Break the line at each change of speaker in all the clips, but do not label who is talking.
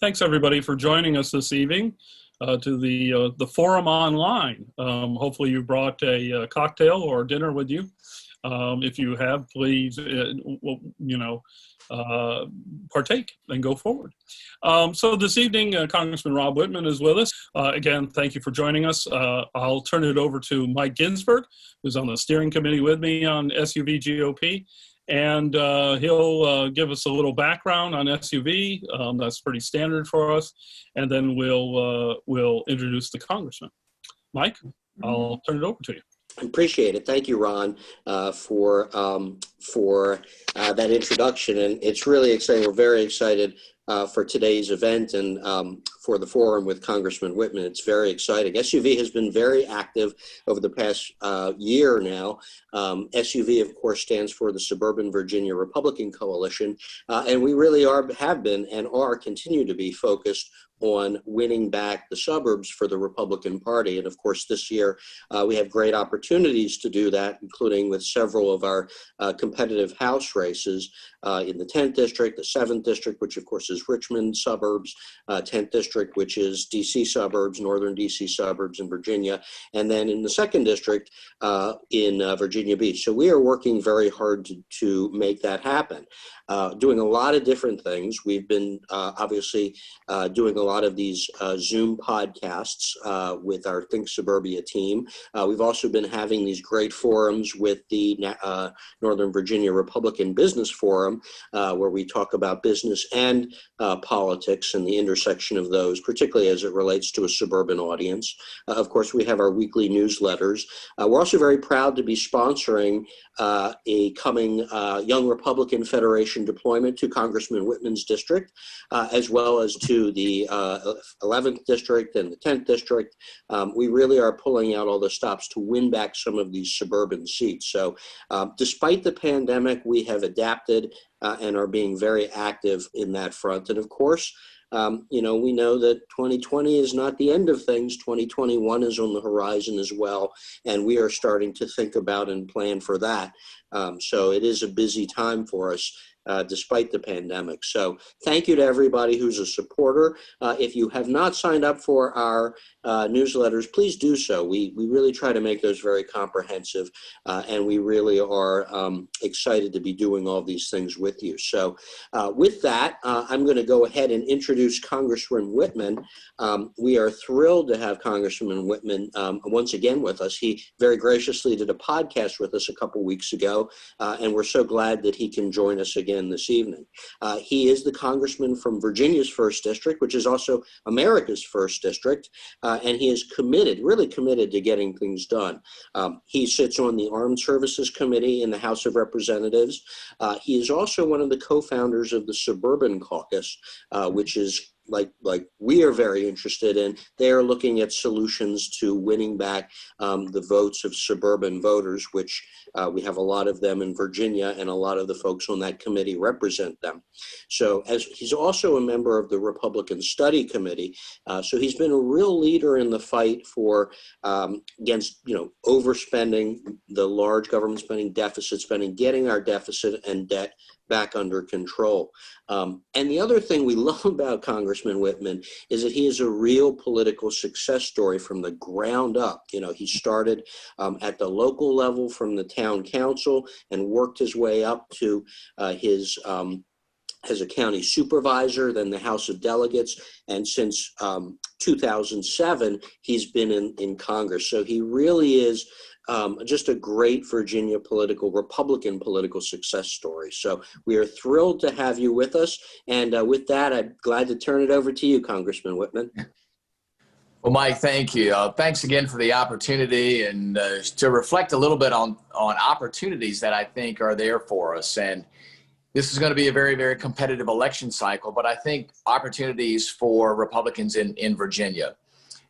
Thanks everybody for joining us this evening to the forum online. Hopefully you brought a cocktail or dinner with you. If you have, please, partake and go forward. So this evening, Congressman Rob Wittman is with us. Again, thank you for joining us. I'll turn it over to Mike Ginsberg, who's on the steering committee with me on SUV GOP. And he'll give us a little background on SUV. That's pretty standard for us. And then we'll introduce the congressman. Mike, I'll turn it over to you.
Appreciate it. Thank you, Ron, for that introduction. And it's really exciting. We're very excited for today's event and for the forum with Congressman Wittman. It's very exciting. SUV has been very active over the past year now. SUV, of course, stands for the Suburban Virginia Republican Coalition. And we really have been and are continue to be focused on winning back the suburbs for the Republican Party. And of course, this year, we have great opportunities to do that, including with several of our competitive House races in the 10th District, the 7th District, which of course is Richmond suburbs, 10th District, which is DC suburbs, northern DC suburbs in Virginia, and then in the 2nd District in Virginia Beach. So we are working very hard to make that happen. Doing a lot of different things. We've been obviously doing a lot of these Zoom podcasts with our Think Suburbia team. We've also been having these great forums with the Northern Virginia Republican Business Forum, where we talk about business and politics and the intersection of those, particularly as it relates to a suburban audience. Of course, we have our weekly newsletters. We're also very proud to be sponsoring a coming Young Republican Federation deployment to Congressman Wittman's district, as well as to the 11th District and the 10th District. We really are pulling out all the stops to win back some of these suburban seats. So despite the pandemic, we have adapted and are being very active in that front. And of course, we know that 2020 is not the end of things. 2021 is on the horizon as well, and we are starting to think about and plan for that. So it is a busy time for us. Despite the pandemic. So thank you to everybody who's a supporter. If you have not signed up for our newsletters, please do so. We really try to make those very comprehensive, and we really are excited to be doing all these things with you. So with that, I'm going to go ahead and introduce Congressman Wittman. We are thrilled to have Congressman Wittman once again with us. He very graciously did a podcast with us a couple weeks ago, and we're so glad that he can join us again this evening. He is the congressman from Virginia's 1st District, which is also America's 1st District, and he is really committed to getting things done. He sits on the Armed Services Committee in the House of Representatives. He is also one of the co-founders of the Suburban Caucus, which is like we are very interested in. They are looking at solutions to winning back the votes of suburban voters, which we have a lot of them in Virginia, and a lot of the folks on that committee represent them. So as he's also a member of the Republican Study Committee, so he's been a real leader in the fight for against overspending, the large government spending, deficit spending, getting our deficit and debt back under control. And the other thing we love about Congressman Wittman is that he is a real political success story from the ground up. He started at the local level from the town council and worked his way up to his as a county supervisor, then the House of Delegates, and since 2007, he's been in Congress. So he really is just a great Virginia Republican political success story. So we are thrilled to have you with us. And with that, I'm glad to turn it over to you, Congressman Wittman.
Well, Mike, thank you. Thanks again for the opportunity and to reflect a little bit on opportunities that I think are there for us. And this is going to be a very, very competitive election cycle, but I think opportunities for Republicans in Virginia.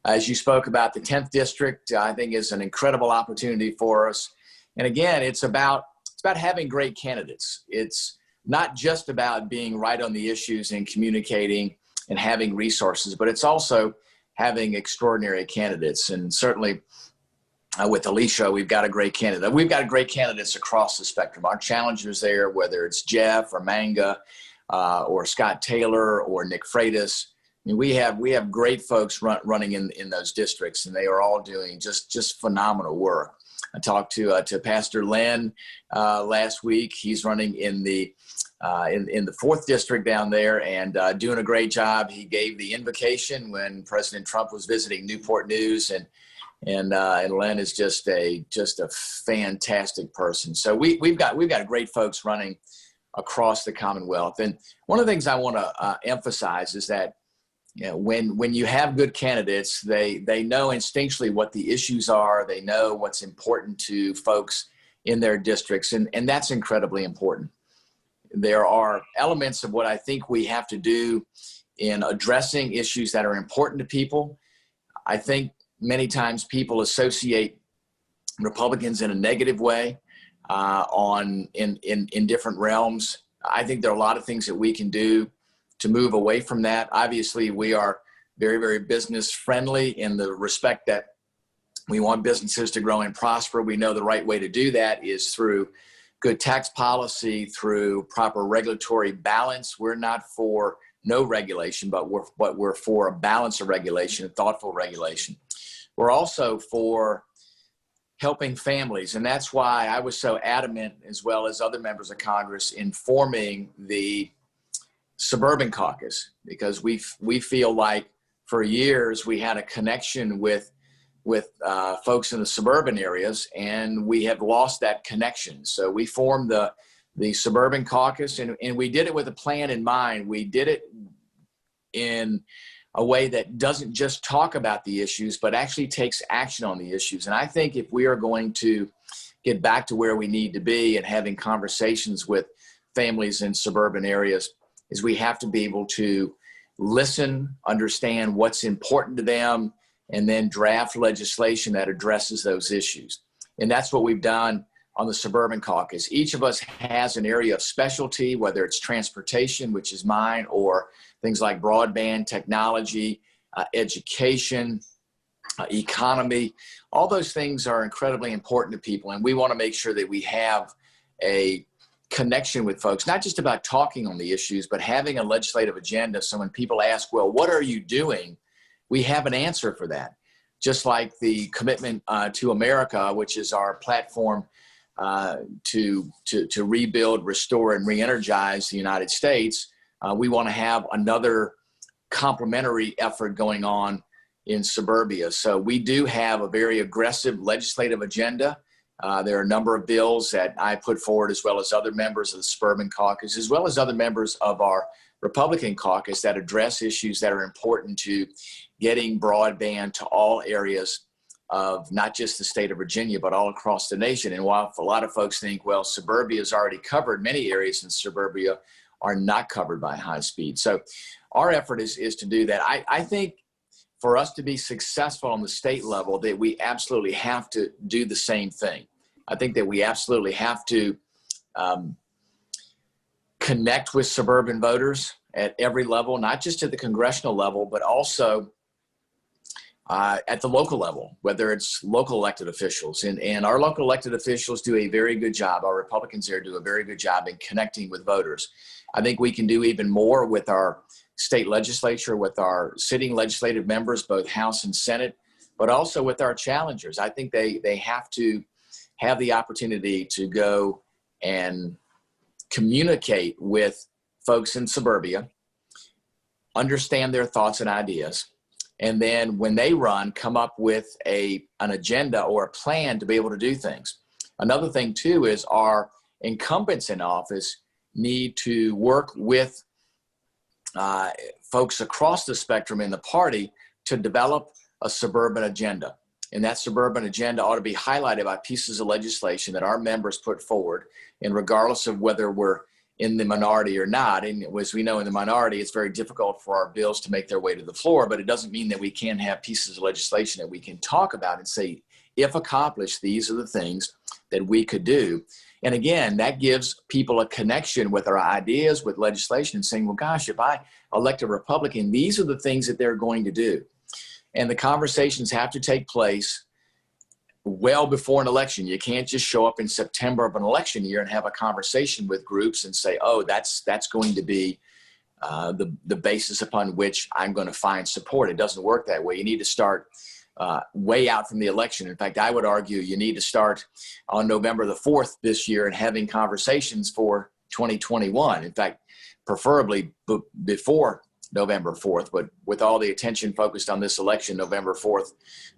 As you spoke about, the 10th District, I think, is an incredible opportunity for us. And again, it's about having great candidates. It's not just about being right on the issues and communicating and having resources, but it's also having extraordinary candidates. And certainly with Alicia, we've got a great candidate. We've got great candidates across the spectrum. Our challengers there, whether it's Jeff or Manga or Scott Taylor or Nick Freitas, mean, we have great folks running in those districts, and they are all doing just phenomenal work. I talked to Pastor Lynn last week. He's running in the 4th district down there and doing a great job. He gave the invocation when President Trump was visiting Newport News, and Len is just a fantastic person. So we've got great folks running across the Commonwealth. And one of the things I want to emphasize is that, you know, when you have good candidates, they know instinctually what the issues are. They know what's important to folks in their districts, and that's incredibly important. There are elements of what I think we have to do in addressing issues that are important to people. I think many times people associate Republicans in a negative way in different realms. I think there are a lot of things that we can do to move away from that. Obviously, we are very, very business friendly in the respect that we want businesses to grow and prosper. We know the right way to do that is through good tax policy, through proper regulatory balance. We're not for no regulation, but we're for a balance of regulation, thoughtful regulation. We're also for helping families, and that's why I was so adamant, as well as other members of Congress, in forming the Suburban Caucus, because we feel like for years we had a connection with folks in the suburban areas, and we have lost that connection. So we formed the Suburban Caucus, and we did it with a plan in mind. We did it in a way that doesn't just talk about the issues, but actually takes action on the issues. And I think if we are going to get back to where we need to be and having conversations with families in suburban areas, is we have to be able to listen, understand what's important to them, and then draft legislation that addresses those issues. And that's what we've done on the Suburban Caucus. Each of us has an area of specialty, whether it's transportation, which is mine, or things like broadband, technology, education, economy. All those things are incredibly important to people. And we want to make sure that we have a connection with folks, not just about talking on the issues, but having a legislative agenda. So when people ask, well, what are you doing? We have an answer for that. Just like the Commitment to America, which is our platform to rebuild, restore, and re-energize the United States, we want to have another complementary effort going on in suburbia. So we do have a very aggressive legislative agenda. There are a number of bills that I put forward, as well as other members of the Suburban Caucus, as well as other members of our Republican caucus, that address issues that are important to getting broadband to all areas of not just the state of Virginia, but all across the nation. And while a lot of folks think, well, suburbia is already covered, many areas in suburbia are not covered by high speed. So our effort is to do that. I think for us to be successful on the state level, that we absolutely have to do the same thing. I think that we absolutely have to connect with suburban voters at every level, not just at the congressional level, but also at the local level, whether it's local elected officials. And our local elected officials do a very good job. Our Republicans there do a very good job in connecting with voters. I think we can do even more with our state legislature, with our sitting legislative members, both House and Senate, but also with our challengers. I think they have to have the opportunity to go and communicate with folks in suburbia, understand their thoughts and ideas, and then when they run, come up with an agenda or a plan to be able to do things. Another thing too is our incumbents in office need to work with folks across the spectrum in the party to develop a suburban agenda. And that suburban agenda ought to be highlighted by pieces of legislation that our members put forward. And regardless of whether we're in the minority or not, and as we know, in the minority, it's very difficult for our bills to make their way to the floor, but it doesn't mean that we can't have pieces of legislation that we can talk about and say, if accomplished, these are the things that we could do. And again, that gives people a connection with our ideas, with legislation, and saying, well, gosh, if I elect a Republican, these are the things that they're going to do. And the conversations have to take place well before an election. You can't just show up in September of an election year and have a conversation with groups and say, oh, that's going to be the basis upon which I'm going to find support. It doesn't work that way. You need to start way out from the election. In fact, I would argue you need to start on November the 4th this year and having conversations for 2021. In fact, preferably before November 4th, but with all the attention focused on this election, November 4th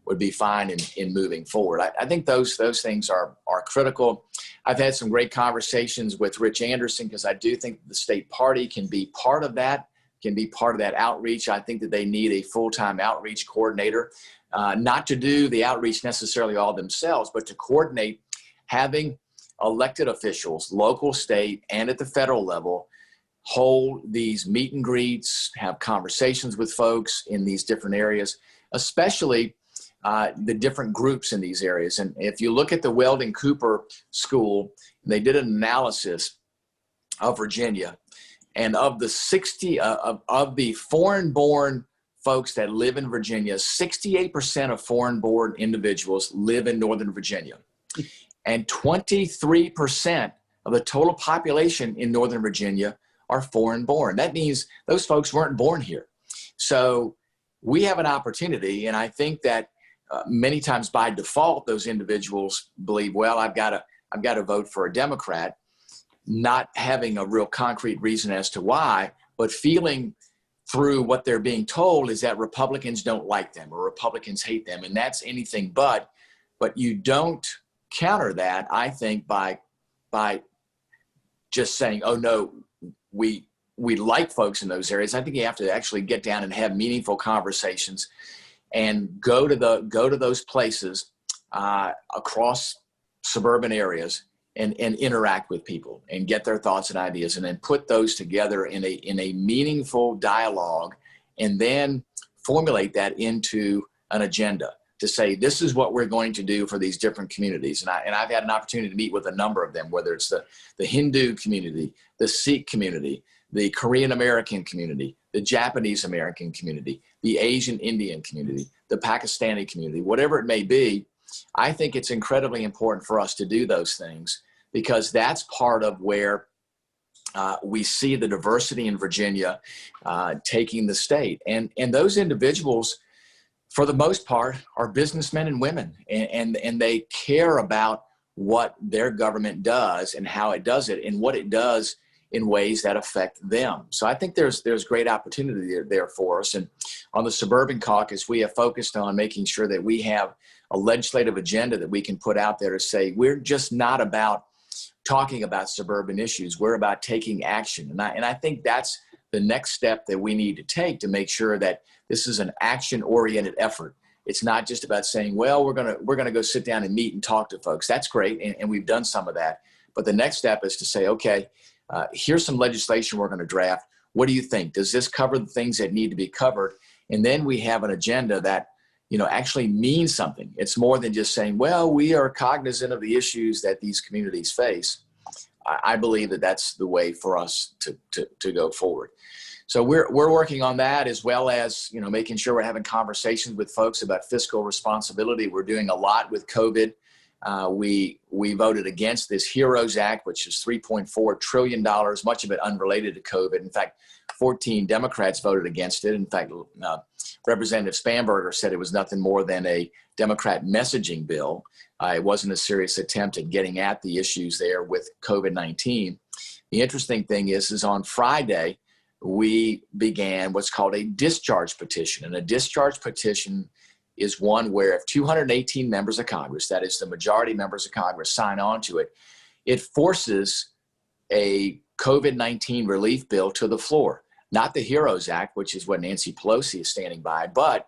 would be fine in moving forward. I think those things are critical. I've had some great conversations with Rich Anderson because I do think the state party can be part of that, outreach. I think that they need a full-time outreach coordinator, not to do the outreach necessarily all themselves, but to coordinate having elected officials, local, state, and at the federal level, hold these meet and greets, have conversations with folks in these different areas, especially the different groups in these areas. And if you look at the Weldon Cooper School, they did an analysis of Virginia, and of the of the foreign-born folks that live in Virginia, 68% of foreign-born individuals live in Northern Virginia, and 23% of the total population in Northern Virginia are foreign-born. That means those folks weren't born here. So we have an opportunity, and I think that many times by default, those individuals believe, well, I've got to vote for a Democrat, not having a real concrete reason as to why, but feeling through what they're being told is that Republicans don't like them or Republicans hate them, and that's anything but you don't counter that, I think, by just saying, oh no, we like folks in those areas. I think you have to actually get down and have meaningful conversations and go to those places across suburban areas and interact with people and get their thoughts and ideas, and then put those together in a meaningful dialogue, and then formulate that into an agenda to say, this is what we're going to do for these different communities. And I've had an opportunity to meet with a number of them, whether it's the Hindu community, the Sikh community, the Korean American community, the Japanese American community, the Asian Indian community, the Pakistani community, whatever it may be. I think it's incredibly important for us to do those things, because that's part of where we see the diversity in Virginia taking the state. And those individuals, for the most part, are businessmen and women, and they care about what their government does and how it does it and what it does in ways that affect them. So I think there's great opportunity there for us. And on the Suburban Caucus, we have focused on making sure that we have a legislative agenda that we can put out there to say, we're just not about talking about suburban issues. We're about taking action. And I think that's the next step that we need to take to make sure that this is an action-oriented effort. It's not just about saying, well, we're gonna go sit down and meet and talk to folks. That's great, and we've done some of that. But the next step is to say, okay, here's some legislation we're gonna draft. What do you think? Does this cover the things that need to be covered? And then we have an agenda that actually means something. It's more than just saying, well, we are cognizant of the issues that these communities face. I believe that that's the way for us to go forward. So we're working on that, as well as making sure we're having conversations with folks about fiscal responsibility. We're doing a lot with COVID. We voted against this HEROES Act, which is $3.4 trillion, much of it unrelated to COVID. In fact, 14 Democrats voted against it. In fact, Representative Spanberger said it was nothing more than a Democrat messaging bill. It wasn't a serious attempt at getting at the issues there with COVID-19. The interesting thing is on Friday, we began what's called a discharge petition. And a discharge petition is one where if 218 members of Congress, that is the majority members of Congress, sign on to it, it forces a COVID-19 relief bill to the floor. Not the HEROES Act, which is what Nancy Pelosi is standing by, but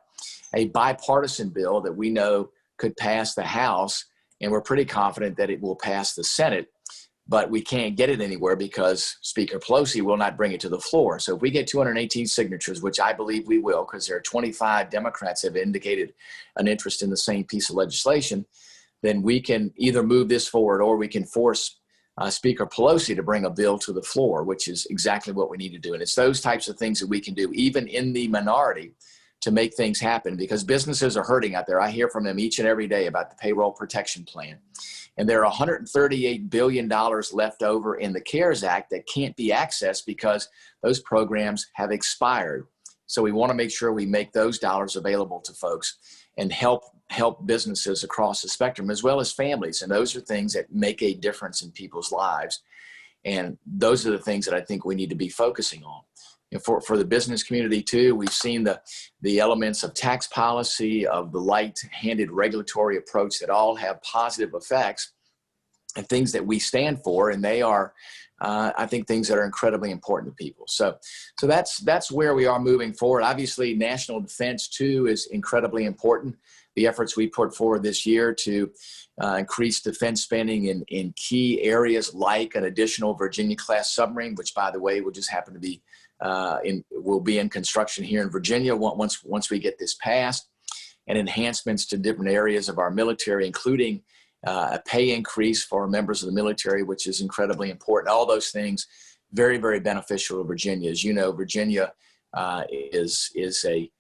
a bipartisan bill that we know could pass the House, and we're pretty confident that it will pass the Senate, but we can't get it anywhere because Speaker Pelosi will not bring it to the floor. So if we get 218 signatures, which I believe we will, because there are 25 Democrats have indicated an interest in the same piece of legislation, then we can either move this forward or we can force Speaker Pelosi to bring a bill to the floor, which is exactly what we need to do. And it's those types of things that we can do, even in the minority, to make things happen, because businesses are hurting out there. I hear from them each and every day about the payroll protection plan. And there are $138 billion left over in the CARES Act that can't be accessed because those programs have expired. So we want to make sure we make those dollars available to folks and help businesses across the spectrum, as well as families. And those are things that make a difference in people's lives. And those are the things that I think we need to be focusing on. And for the business community too, we've seen the elements of tax policy, of the light-handed regulatory approach that all have positive effects and things that we stand for. And they are, I think, things that are incredibly important to people. So that's where we are moving forward. Obviously, national defense too is incredibly important. The efforts we put forward this year to increase defense spending in key areas like an additional Virginia-class submarine, which, by the way, will just happen to be will be in construction here in Virginia once we get this passed, and enhancements to different areas of our military, including a pay increase for members of the military, which is incredibly important. All those things very, very beneficial to Virginia. As you know, Virginia is a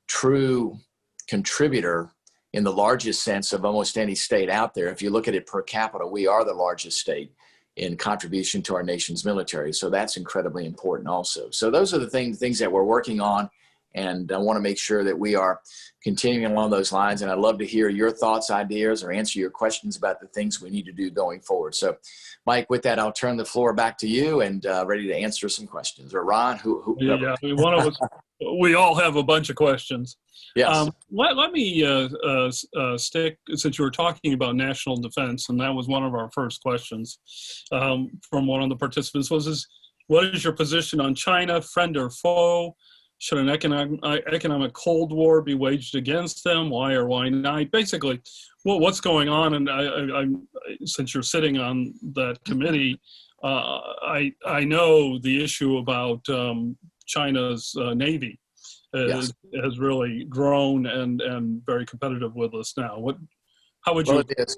true contributor in the largest sense of almost any state out there. If you look at it per capita, we are the largest state in contribution to our nation's military. So that's incredibly important also. So those are the things that we're working on. And I want to make sure that we are continuing along those lines. And I'd love to hear your thoughts, ideas, or answer your questions about the things we need to do going forward. So, Mike, with that, I'll turn the floor back to you and ready to answer some questions. Or Ron,
Yeah, one of us, we all have a bunch of questions.
Yes.
Let me stick, since you were talking about national defense, and that was one of our first questions from one of the participants, what is your position on China, friend or foe? Should an economic Cold War be waged against them? Why or why not? Basically, what's going on? And I since you're sitting on that committee, I know the issue about China's Navy
Yes.
has really grown and very competitive with us now. How would you?
Well, it is.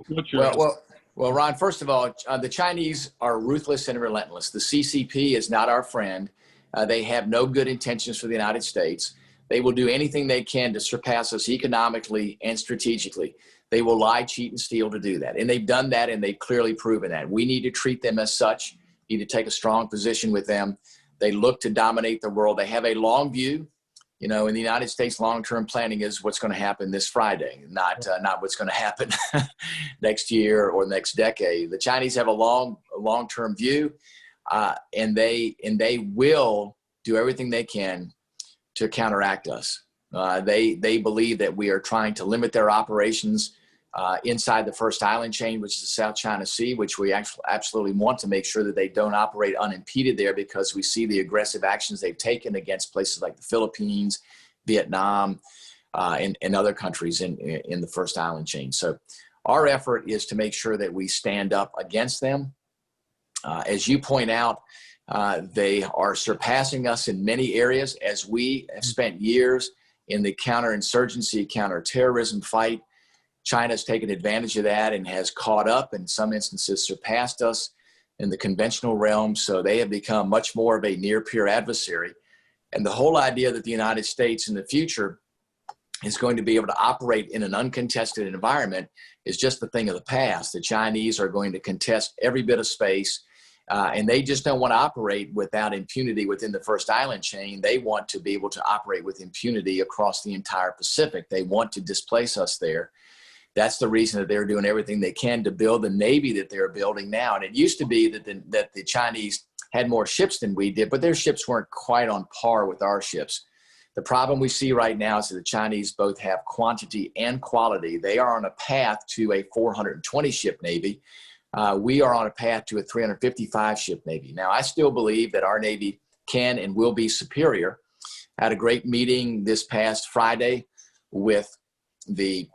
Well, Ron, first of all, the Chinese are ruthless and relentless. The CCP is not our friend. They have no good intentions for the United States. They will do anything they can to surpass us economically and strategically. They will lie, cheat, and steal to do that. And they've done that, and they've clearly proven that. We need to treat them as such, need to take a strong position with them. They look to dominate the world. They have a long view. You know, in the United States, long-term planning is what's going to happen this Friday, not what's going to happen next year or next decade. The Chinese have a long-term view. And they will do everything they can to counteract us. They believe that we are trying to limit their operations inside the first island chain, which is the South China Sea, which we absolutely want to make sure that they don't operate unimpeded there, because we see the aggressive actions they've taken against places like the Philippines, Vietnam, and other countries in the first island chain. So our effort is to make sure that we stand up against them. As you point out, they are surpassing us in many areas, as we have spent years in the counterinsurgency, counterterrorism fight. China's taken advantage of that and has caught up, in some instances surpassed us in the conventional realm. So they have become much more of a near-peer adversary. And the whole idea that the United States in the future is going to be able to operate in an uncontested environment is just the thing of the past. The Chinese are going to contest every bit of space. And they just don't want to operate without impunity within the first island chain. They want to be able to operate with impunity across the entire Pacific. They want to displace us there. That's the reason that they're doing everything they can to build the Navy that they're building now. And it used to be that the Chinese had more ships than we did, but their ships weren't quite on par with our ships. The problem we see right now is that the Chinese both have quantity and quality. They are on a path to a 420 ship Navy. We are on a path to a 355 ship Navy. Now, I still believe that our Navy can and will be superior. I had a great meeting this past Friday with the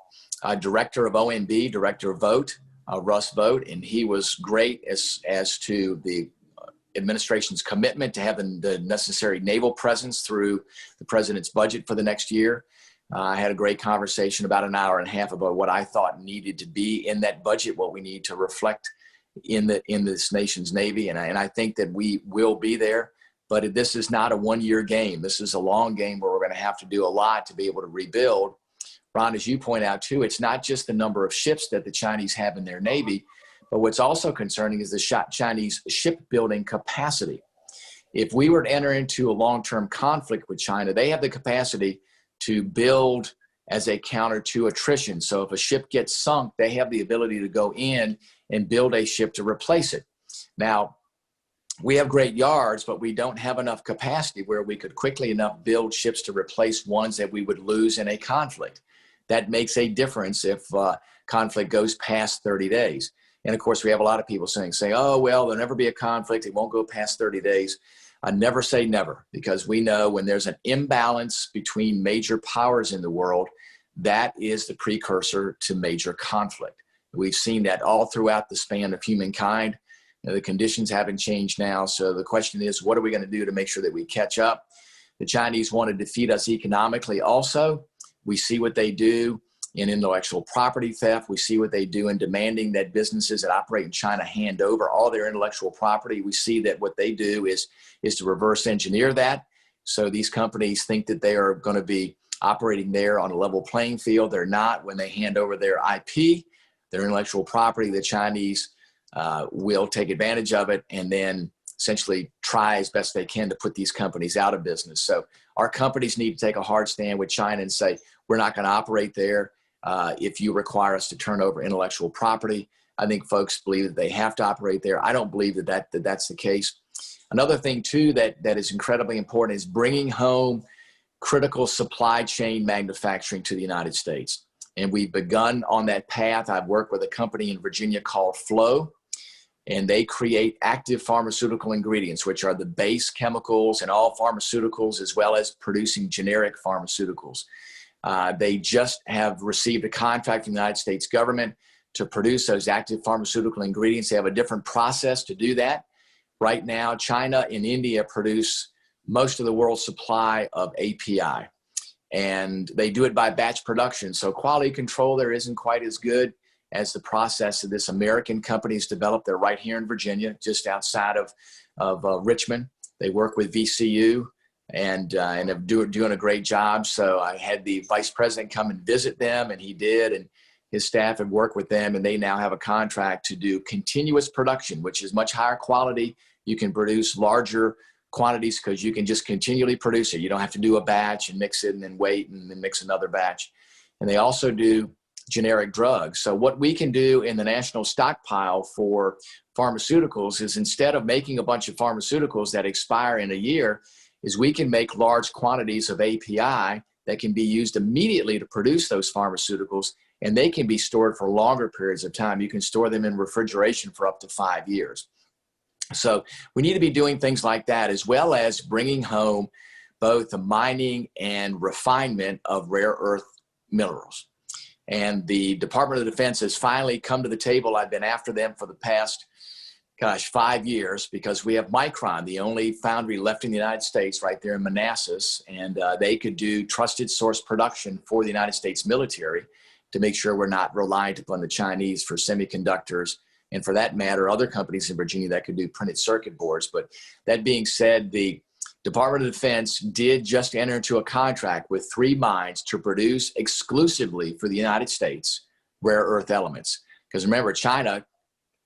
director of OMB, Director Vogt, Russ Vogt, and he was great as to the administration's commitment to having the necessary naval presence through the president's budget for the next year. I had a great conversation, about an hour and a half, about what I thought needed to be in that budget, what we need to reflect in this nation's Navy. And I think that we will be there, but this is not a one-year game. This is a long game where we're going to have to do a lot to be able to rebuild. Ron, as you point out too, it's not just the number of ships that the Chinese have in their Navy, But what's also concerning is the Chinese shipbuilding capacity. If we were to enter into a long-term conflict with China, they have the capacity to build as a counter to attrition. So if a ship gets sunk, they have the ability to go in and build a ship to replace it. Now, we have great yards, but we don't have enough capacity where we could quickly enough build ships to replace ones that we would lose in a conflict. That makes a difference if conflict goes past 30 days. And of course, we have a lot of people saying, oh, well, there'll never be a conflict. It won't go past 30 days. I never say never, because we know when there's an imbalance between major powers in the world, that is the precursor to major conflict. We've seen that all throughout the span of humankind. The conditions haven't changed now. So the question is, what are we going to do to make sure that we catch up? The Chinese want to defeat us economically also. We see what they do in intellectual property theft. We see what they do in demanding that businesses that operate in China hand over all their intellectual property. We see that what they do is to reverse engineer that. So these companies think that they are going to be operating there on a level playing field. They're not. When they hand over their IP, their intellectual property, the Chinese will take advantage of it and then essentially try as best they can to put these companies out of business. So our companies need to take a hard stand with China and say, we're not going to operate there if you require us to turn over intellectual property. I think folks believe that they have to operate there. I don't believe that's the case. Another thing, too, that is incredibly important is bringing home critical supply chain manufacturing to the United States. And we've begun on that path. I've worked with a company in Virginia called Flow, and they create active pharmaceutical ingredients, which are the base chemicals in all pharmaceuticals, as well as producing generic pharmaceuticals. They just have received a contract from the United States government to produce those active pharmaceutical ingredients. They have a different process to do that. Right now, China and India produce most of the world's supply of API, and they do it by batch production. So quality control there isn't quite as good as the process that this American company has developed. They're right here in Virginia, just outside of Richmond. They work with VCU and are doing a great job. So I had the vice president come and visit them, and he did, and his staff had worked with them, and they now have a contract to do continuous production, which is much higher quality. You can produce larger quantities because you can just continually produce it. You don't have to do a batch and mix it and then wait and then mix another batch. And they also do generic drugs. So what we can do in the national stockpile for pharmaceuticals is, instead of making a bunch of pharmaceuticals that expire in a year, is we can make large quantities of API that can be used immediately to produce those pharmaceuticals, and they can be stored for longer periods of time. You can store them in refrigeration for up to 5 years. So we need to be doing things like that, as well as bringing home both the mining and refinement of rare earth minerals. And the Department of Defense has finally come to the table. I've been after them for the past, 5 years, because we have Micron, the only foundry left in the United States, right there in Manassas. And they could do trusted source production for the United States military to make sure we're not reliant upon the Chinese for semiconductors. And for that matter, other companies in Virginia that could do printed circuit boards. But that being said, the Department of Defense did just enter into a contract with 3 mines to produce exclusively for the United States rare earth elements. Because remember, China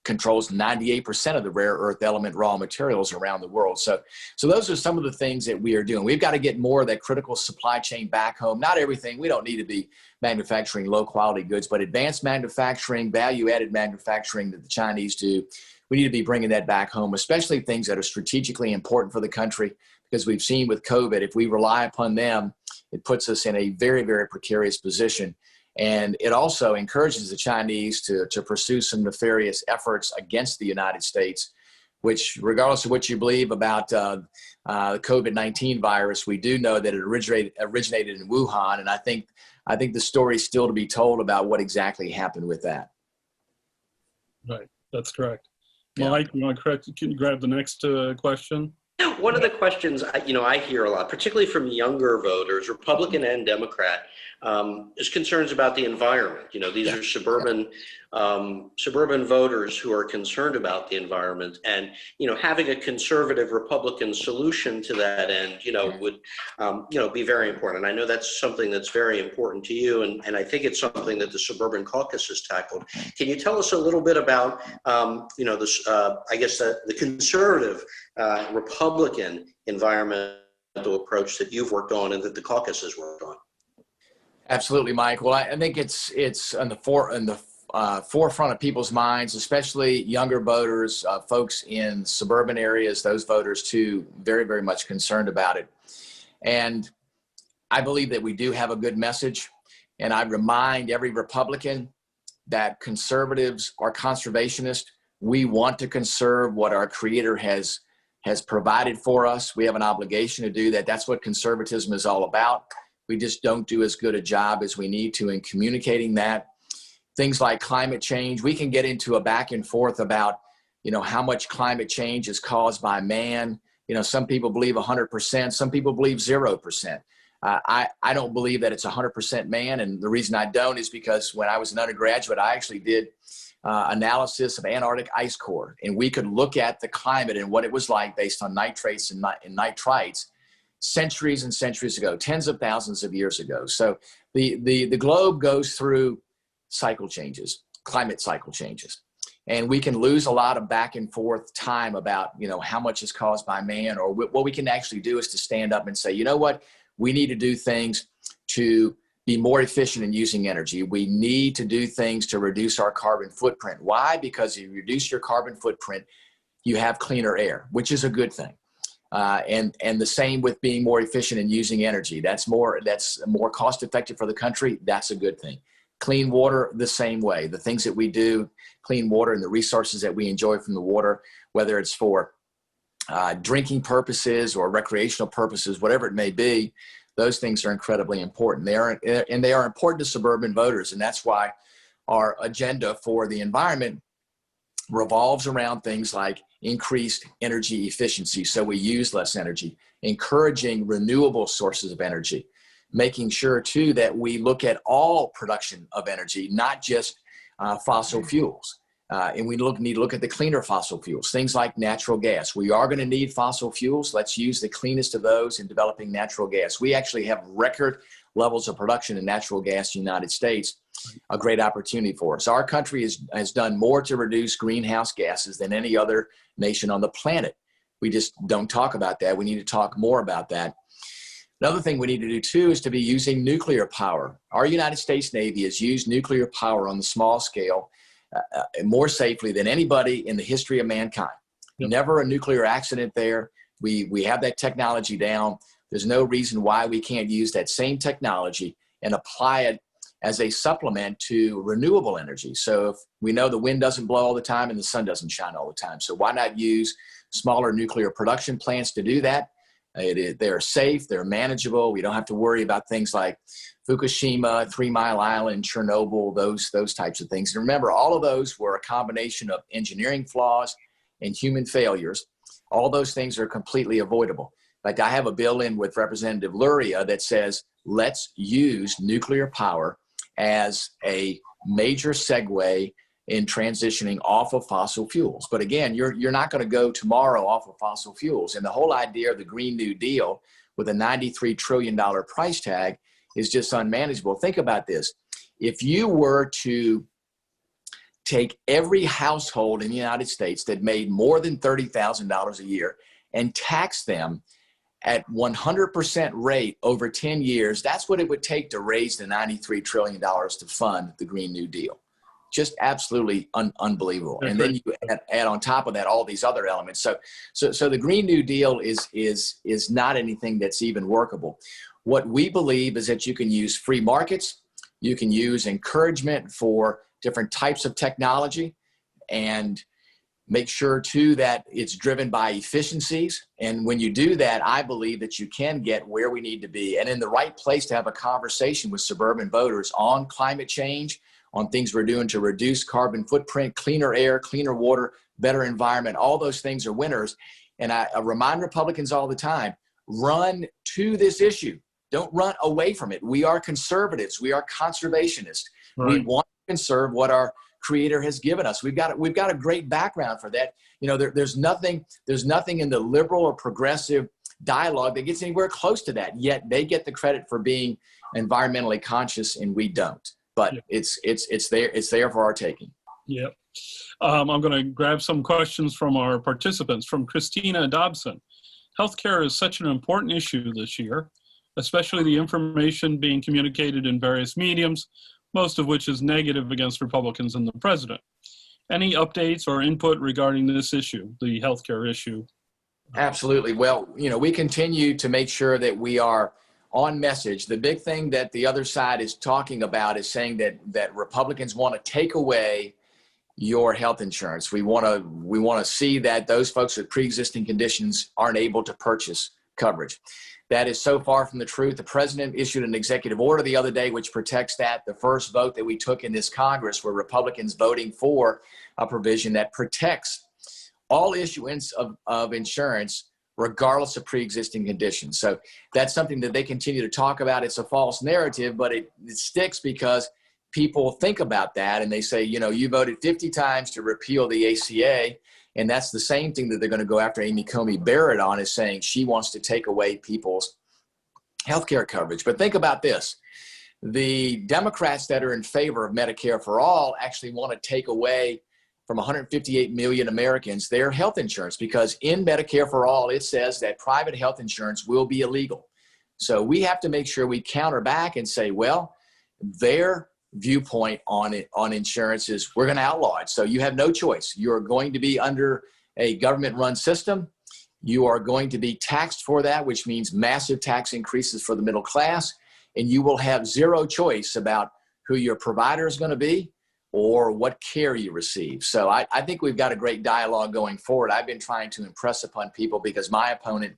controls 98% of the rare earth element raw materials around the world. So those are some of the things that we are doing. We've got to get more of that critical supply chain back home. Not everything. We don't need to be manufacturing low quality goods, but advanced manufacturing, value added manufacturing that the Chinese do, we need to be bringing that back home, especially things that are strategically important for the country. Because we've seen with COVID, if we rely upon them, it puts us in a very, very precarious position. And it also encourages the Chinese to pursue some nefarious efforts against the United States, which, regardless of what you believe about the COVID-19 virus, we do know that it originated in Wuhan. And I think the story is still to be told about what exactly happened with that.
Right, that's correct.
Yeah.
Mike, can you grab the next question?
one of the questions I hear a lot, particularly from younger voters, Republican and Democrat, is concerns about the environment. These are suburban voters who are concerned about the environment, and having a conservative Republican solution to that end, would be very important. And I know that's something that's very important to you, and I think it's something that the Suburban Caucus has tackled. Can you tell us a little bit about this? I guess the conservative Republican environmental approach that you've worked on and that the caucus has worked on.
Absolutely, Mike. Well, I think it's on the forefront of people's minds, especially younger voters, folks in suburban areas. Those voters too, very, very much concerned about it. And I believe that we do have a good message. And I remind every Republican that conservatives are conservationists. We want to conserve what our Creator has provided for us. We have an obligation to do that. That's what conservatism is all about. We just don't do as good a job as we need to in communicating that. Things like climate change, we can get into a back and forth about, how much climate change is caused by man. Some people believe 100%, some people believe 0%. I don't believe that it's 100% man. And the reason I don't is because when I was an undergraduate, I actually did analysis of Antarctic ice core. And we could look at the climate and what it was like based on nitrates and nitrites centuries and centuries ago, tens of thousands of years ago. So the globe goes through cycle changes, climate cycle changes. And we can lose a lot of back and forth time about, how much is caused by man, or what we can actually do is to stand up and say, you know what, we need to do things to be more efficient in using energy. We need to do things to reduce our carbon footprint. Why? Because if you reduce your carbon footprint, you have cleaner air, which is a good thing. And the same with being more efficient in using energy. That's more cost effective for the country. That's a good thing. Clean water, the same way. The things that we do, clean water and the resources that we enjoy from the water, whether it's for drinking purposes or recreational purposes, whatever it may be, those things are incredibly important. They are important to suburban voters. And that's why our agenda for the environment revolves around things like increased energy efficiency, so we use less energy, encouraging renewable sources of energy, making sure too that we look at all production of energy, not just fossil fuels. And we need to look at the cleaner fossil fuels, things like natural gas. We are going to need fossil fuels. Let's use the cleanest of those in developing natural gas. We actually have record levels of production in natural gas in the United States, a great opportunity for us. Our country has done more to reduce greenhouse gases than any other nation on the planet. We just don't talk about that. We need to talk more about that. Another thing we need to do too is to be using nuclear power. Our United States Navy has used nuclear power on the small scale more safely than anybody in the history of mankind. Yep. Never a nuclear accident there. We have that technology down. There's no reason why we can't use that same technology and apply it as a supplement to renewable energy. So if we know the wind doesn't blow all the time and the sun doesn't shine all the time, so why not use smaller nuclear production plants to do that? They're safe, they're manageable. We don't have to worry about things like Fukushima, 3 Mile Island, Chernobyl, those types of things. And remember, all of those were a combination of engineering flaws and human failures. All those things are completely avoidable. Like I have a bill in with Representative Luria that says, let's use nuclear power as a major segue in transitioning off of fossil fuels. But again, you're not going to go tomorrow off of fossil fuels. And the whole idea of the Green New Deal with a $93 trillion price tag is just unmanageable. Think about this. If you were to take every household in the United States that made more than $30,000 a year and tax them at 100% rate over 10 years, that's what it would take to raise the $93 trillion to fund the Green New Deal. Just absolutely unbelievable.
That's
and
right.
Then you add on top of that all these other elements. So the Green New Deal is not anything that's even workable. What we believe is that you can use free markets, you can use encouragement for different types of technology, and make sure too that it's driven by efficiencies. And when you do that, I believe that you can get where we need to be and in the right place to have a conversation with suburban voters on climate change, on things we're doing to reduce carbon footprint, cleaner air, cleaner water, better environment. All those things are winners. And I remind Republicans all the time, run to this issue. Don't run away from it. We are conservatives. We are conservationists.
Right.
We want to conserve what our Creator has given us. We've got a great background for that. There's nothing in the liberal or progressive dialogue that gets anywhere close to that. Yet they get the credit for being environmentally conscious, and we don't. But
Yeah.
it's there for our taking.
Yep. I'm going to grab some questions from our participants. From Christina Dobson. Healthcare is such an important issue this year, especially the information being communicated in various mediums, most of which is negative against Republicans and the president. Any updates or input regarding this issue, the healthcare issue?
Absolutely. Well, we continue to make sure that we are on message. The big thing that the other side is talking about is saying that Republicans want to take away your health insurance. We want to see that those folks with pre-existing conditions aren't able to purchase coverage. That is so far from the truth. The president issued an executive order the other day which protects that. The first vote that we took in this Congress were Republicans voting for a provision that protects all issuance of insurance regardless of pre-existing conditions. So that's something that they continue to talk about. It's a false narrative, but it sticks because people think about that and they say, you voted 50 times to repeal the ACA. And that's the same thing that they're going to go after Amy Coney Barrett on, is saying she wants to take away people's healthcare coverage. But think about this. The Democrats that are in favor of Medicare for all actually want to take away from 158 million Americans their health insurance, because in Medicare for all, it says that private health insurance will be illegal. So we have to make sure we counter back and say, well, their viewpoint on insurance is we're going to outlaw it. So you have no choice. You're going to be under a government-run system. You are going to be taxed for that, which means massive tax increases for the middle class, and you will have zero choice about who your provider is going to be or what care you receive. So I think we've got a great dialogue going forward. I've been trying to impress upon people, because my opponent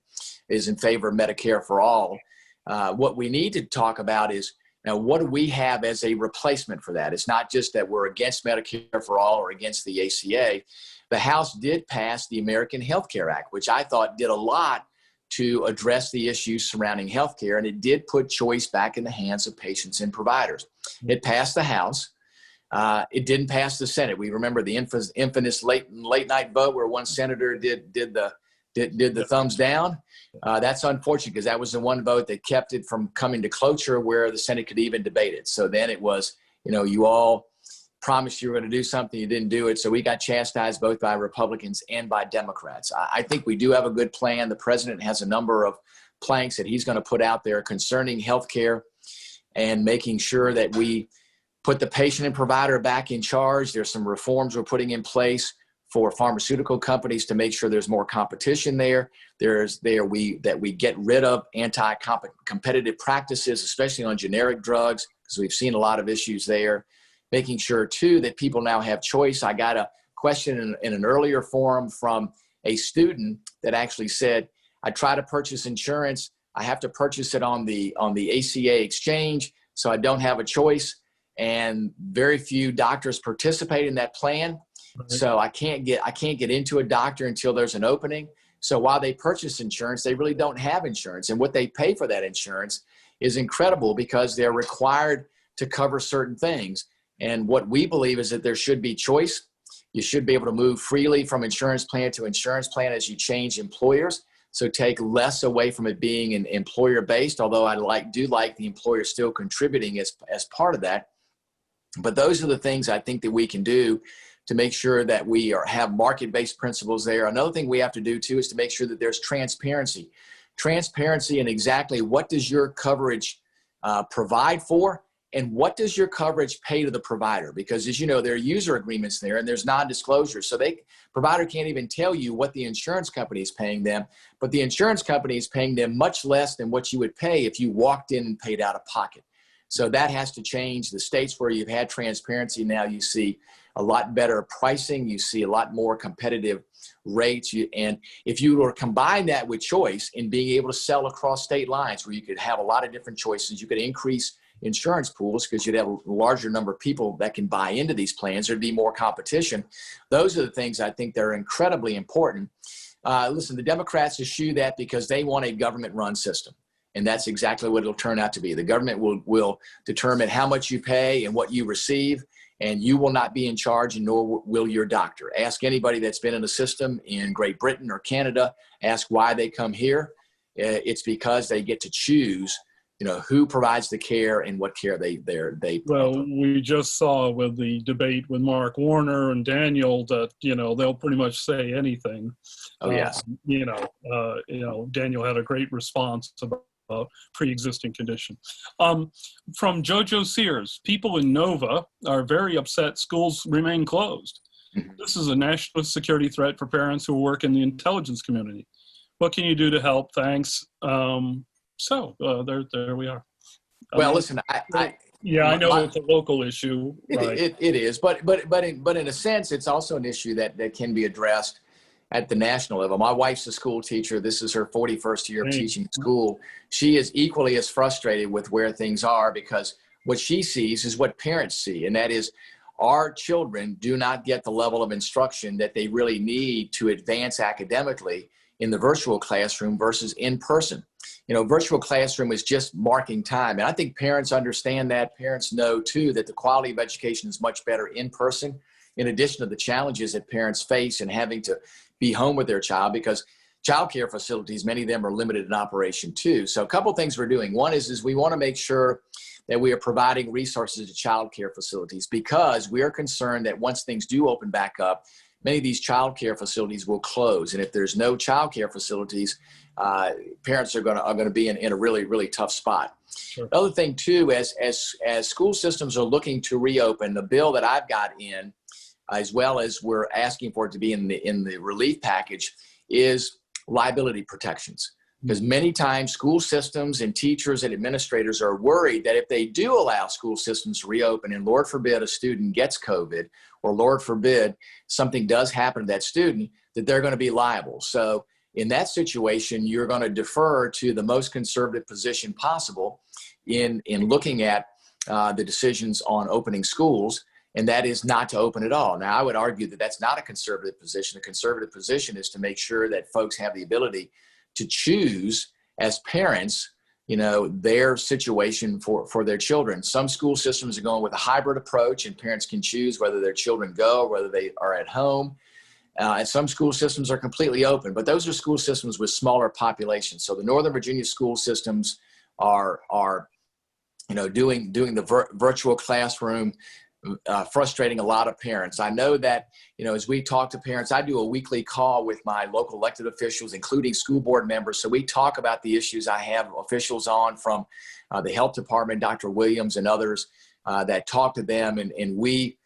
is in favor of Medicare for all. What we need to talk about is, now, what do we have as a replacement for that? It's not just that we're against Medicare for all or against the ACA. The House did pass the American Health Care Act, which I thought did a lot to address the issues surrounding healthcare, and it did put choice back in the hands of patients and providers. It passed the House. It didn't pass the Senate. We remember the infamous late night vote where one senator did the thumbs down. That's unfortunate, because that was the one vote that kept it from coming to cloture where the Senate could even debate it. So then it was, you all promised you were going to do something, you didn't do it. So we got chastised both by Republicans and by Democrats. I think we do have a good plan. The president has a number of planks that he's going to put out there concerning healthcare and making sure that we put the patient and provider back in charge. There's some reforms we're putting in place for pharmaceutical companies to make sure there's more competition there. That we get rid of anti-competitive practices, especially on generic drugs, because we've seen a lot of issues there. Making sure, too, that people now have choice. I got a question in an earlier forum from a student that actually said, I try to purchase insurance. I have to purchase it on the ACA exchange, so I don't have a choice. And very few doctors participate in that plan. Right. So I can't get into a doctor until there's an opening. So while they purchase insurance, they really don't have insurance. And what they pay for that insurance is incredible, because they're required to cover certain things. And what we believe is that there should be choice. You should be able to move freely from insurance plan to insurance plan as you change employers. So take less away from it being an employer-based, although I do like the employer still contributing as part of that. But those are the things I think that we can do to make sure that we have market-based principles there. Another thing we have to do, too, is to make sure that there's transparency. Transparency in exactly what does your coverage provide for, and what does your coverage pay to the provider? Because, as you know, there are user agreements there, and there's non-disclosure. So provider can't even tell you what the insurance company is paying them, but the insurance company is paying them much less than what you would pay if you walked in and paid out of pocket. So that has to change. The states where you've had transparency, now you see a lot better pricing. You see a lot more competitive rates. And if you were to combine that with choice in being able to sell across state lines, where you could have a lot of different choices, you could increase insurance pools because you'd have a larger number of people that can buy into these plans. There'd be more competition. Those are the things I think that are incredibly important. Listen, the Democrats eschew that because they want a government-run system. And that's exactly what it'll turn out to be. The government will determine how much you pay and what you receive, and you will not be in charge, and nor will your doctor. Ask anybody that's been in a system in Great Britain or Canada, ask why they come here. It's because they get to choose, who provides the care and what care they
Well, we just saw with the debate with Mark Warner and Daniel that, they'll pretty much say anything.
Oh, yes.
Daniel had a great response about pre-existing condition. From Jojo Sears, people in Nova are very upset schools remain closed.
Mm-hmm.
This is a national security threat for parents who work in the intelligence community. What can you do to help? Thanks. There we are.
Well, listen, I
know it's a local issue. Right?
It is, but in a sense, it's also an issue that can be addressed at the national level. My wife's a school teacher. This is her 41st year of teaching school. She is equally as frustrated with where things are because what she sees is what parents see, and that is our children do not get the level of instruction that they really need to advance academically in the virtual classroom versus in person. Virtual classroom is just marking time. And I think parents understand that. Parents know too that the quality of education is much better in person, in addition to the challenges that parents face in having to be home with their child because childcare facilities, many of them are limited in operation too. So a couple of things we're doing. One is we want to make sure that we are providing resources to childcare facilities because we are concerned that once things do open back up, many of these childcare facilities will close. And if there's no childcare facilities, parents are going to be in a really, really tough spot.
Sure.
Another thing too, as school systems are looking to reopen, the bill that I've got in, as well as we're asking for it to be in the relief package, is liability protections. Because many times school systems and teachers and administrators are worried that if they do allow school systems to reopen and Lord forbid a student gets COVID or Lord forbid something does happen to that student, that they're going to be liable. So in that situation, you're going to defer to the most conservative position possible in looking at the decisions on opening schools, and that is not to open at all. Now, I would argue that that's not a conservative position. A conservative position is to make sure that folks have the ability to choose as parents, their situation for their children. Some school systems are going with a hybrid approach and parents can choose whether their children go, whether they are at home. And some school systems are completely open, but those are school systems with smaller populations. So the Northern Virginia school systems are doing the virtual classroom, frustrating a lot of parents. I know that, as we talk to parents, I do a weekly call with my local elected officials, including school board members. So we talk about the issues. I have officials on from the health department, Dr. Williams and others that talk to them. And we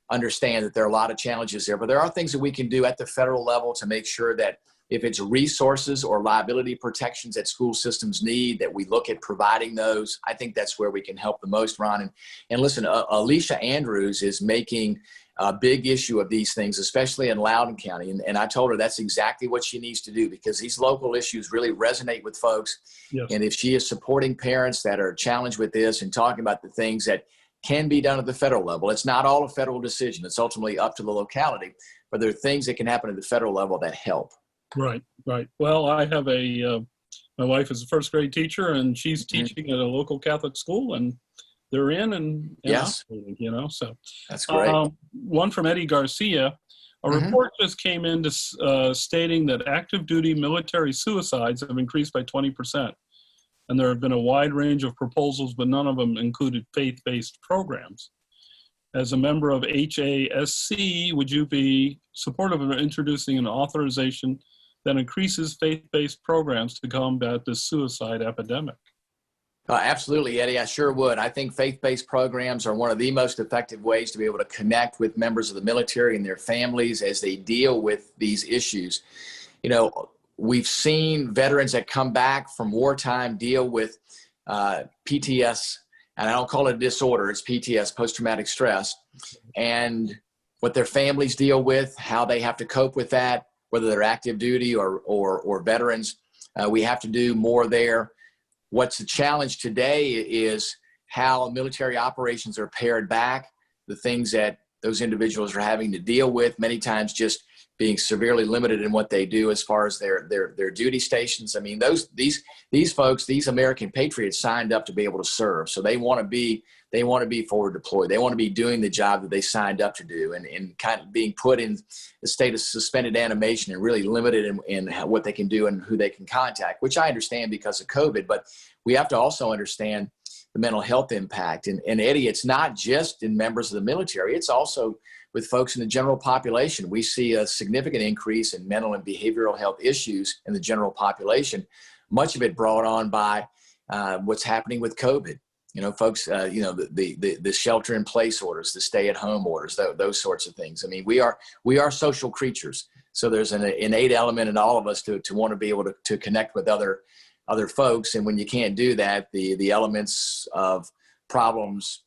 understand that there are a lot of challenges there, but there are things that we can do at the federal level to make sure that if it's resources or liability protections that school systems need, that we look at providing those. I think that's where we can help the most, Ron. And listen, Alicia Andrews is making a big issue of these things, especially in Loudoun County. And I told her that's exactly what she needs to do because these local issues really resonate with folks. Yes. And if she is supporting parents that are challenged with this and talking about the things that can be done at the federal level, it's not all a federal decision. It's ultimately up to the locality, but there are things that can happen at the federal level that help.
Right. Well, I have my wife is a first grade teacher and she's teaching at a local Catholic school and they're in and
yes,
out, so
that's great.
One from Eddie Garcia. A report just came in stating that active duty military suicides have increased by 20%. And there have been a wide range of proposals, but none of them included faith-based programs. As a member of HASC, would you be supportive of introducing an authorization that increases faith-based programs to combat this suicide epidemic?
Absolutely, Eddie. I sure would. I think faith-based programs are one of the most effective ways to be able to connect with members of the military and their families as they deal with these issues. We've seen veterans that come back from wartime deal with PTS, and I don't call it a disorder, it's PTS, post-traumatic stress, and what their families deal with, how they have to cope with that, whether they're active duty or veterans. We have to do more there. What's the challenge today is how military operations are pared back, the things that those individuals are having to deal with, many times just being severely limited in what they do as far as their duty stations. I mean, these folks, these American patriots signed up to be able to serve. So they want to be forward deployed. They want to be doing the job that they signed up to do, and kind of being put in a state of suspended animation and really limited in what they can do and who they can contact, which I understand because of COVID. But we have to also understand the mental health impact. And Eddie, it's not just in members of the military, it's also with folks in the general population. We see a significant increase in mental and behavioral health issues in the general population, much of it brought on by what's happening with COVID. You know, folks, the shelter in place orders, the stay at home orders, those sorts of things. I mean, we are social creatures. So there's an innate element in all of us to want to be able to connect with other folks. And when you can't do that, the elements of problems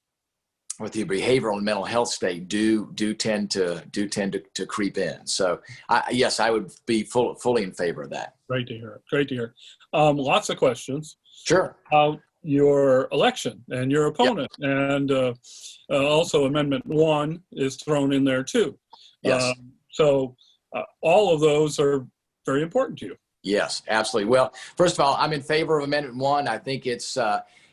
with the behavioral and mental health state do tend to creep in. So yes, I would be fully in favor of that.
Great to hear. Great to hear. Lots of questions.
Sure.
Your election and your opponent, yep. And also Amendment 1 is thrown in there too.
Yes.
So all of those are very important to you.
Yes, absolutely. Well, first of all, I'm in favor of Amendment 1. I think it's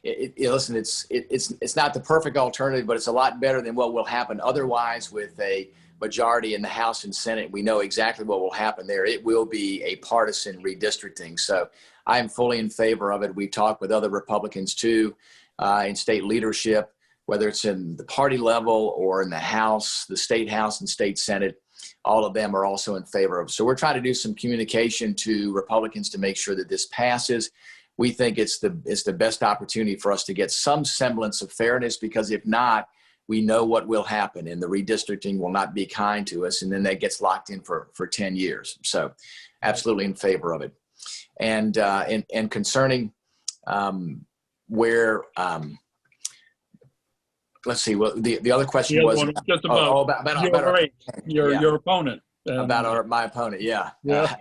listen, it's not the perfect alternative, but it's a lot better than what will happen otherwise with a majority in the House and Senate. We know exactly what will happen there. It will be a partisan redistricting. So I'm fully in favor of it. We talked with other Republicans too, in state leadership, whether it's in the party level or in the House, the state House and state Senate. All of them are also in favor of it. So we're trying to do some communication to Republicans to make sure that this passes. We think it's the best opportunity for us to get some semblance of fairness, because if not, we know what will happen, and the redistricting will not be kind to us, and then that gets locked in for 10 years. So absolutely in favor of it. And concerning where let's see. Well, the other question was
about your opponent.
About my opponent. Yeah.
Yeah.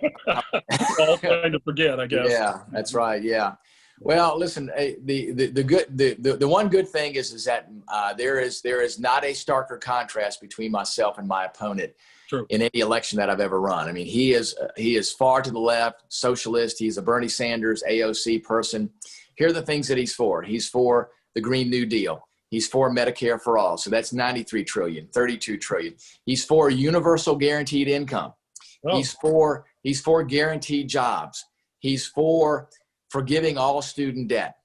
All trying to forget, I guess.
Yeah, that's right. Yeah. Well, listen, the one good thing is that there is not a starker contrast between myself and my opponent.
True.
In any election that I've ever run. I mean, he is far to the left, socialist. He's a Bernie Sanders, AOC person. Here are the things that he's for. He's for the Green New Deal. He's for Medicare for all. So that's 93 trillion, 32 trillion. He's for universal guaranteed income. Oh. He's for guaranteed jobs. He's for forgiving all student debt.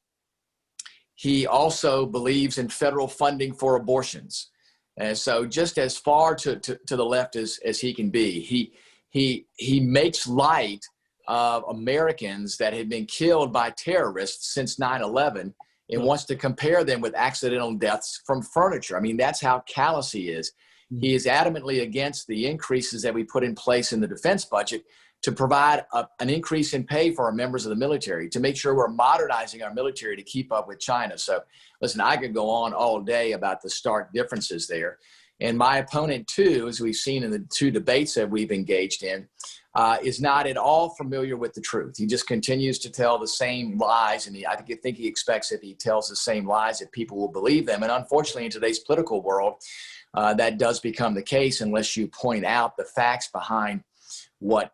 He also believes in federal funding for abortions. And so just as far to the left as he can be, he makes light of Americans that have been killed by terrorists since 9/11 and wants to compare them with accidental deaths from furniture. I mean, that's how callous he is. He is adamantly against the increases that we put in place in the defense budget to provide an increase in pay for our members of the military, to make sure we're modernizing our military to keep up with China. So listen, I could go on all day about the stark differences there. And my opponent too, as we've seen in the two debates that we've engaged in, is not at all familiar with the truth. He just continues to tell the same lies. And I think he expects if he tells the same lies that people will believe them. And unfortunately, in today's political world, that does become the case unless you point out the facts behind what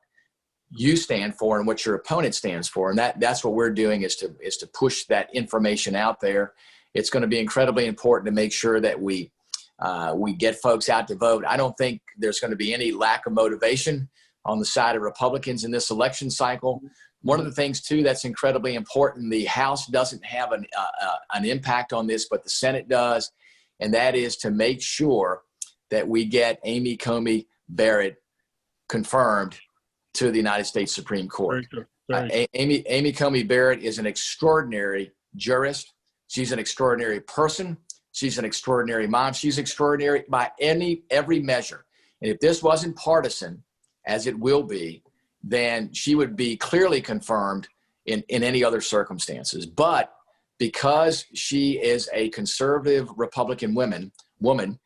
you stand for and what your opponent stands for. And that's what we're doing is to push that information out there. It's going to be incredibly important to make sure that we get folks out to vote. I don't think there's going to be any lack of motivation on the side of Republicans in this election cycle. One of the things too that's incredibly important, the House doesn't have an impact on this, but the Senate does. And that is to make sure that we get Amy Coney Barrett confirmed to the United States Supreme Court. Amy Coney Barrett is an extraordinary jurist. She's an extraordinary person. She's an extraordinary mom. She's extraordinary by every measure. And if this wasn't partisan, as it will be, then she would be clearly confirmed in any other circumstances. But because she is a conservative Republican woman,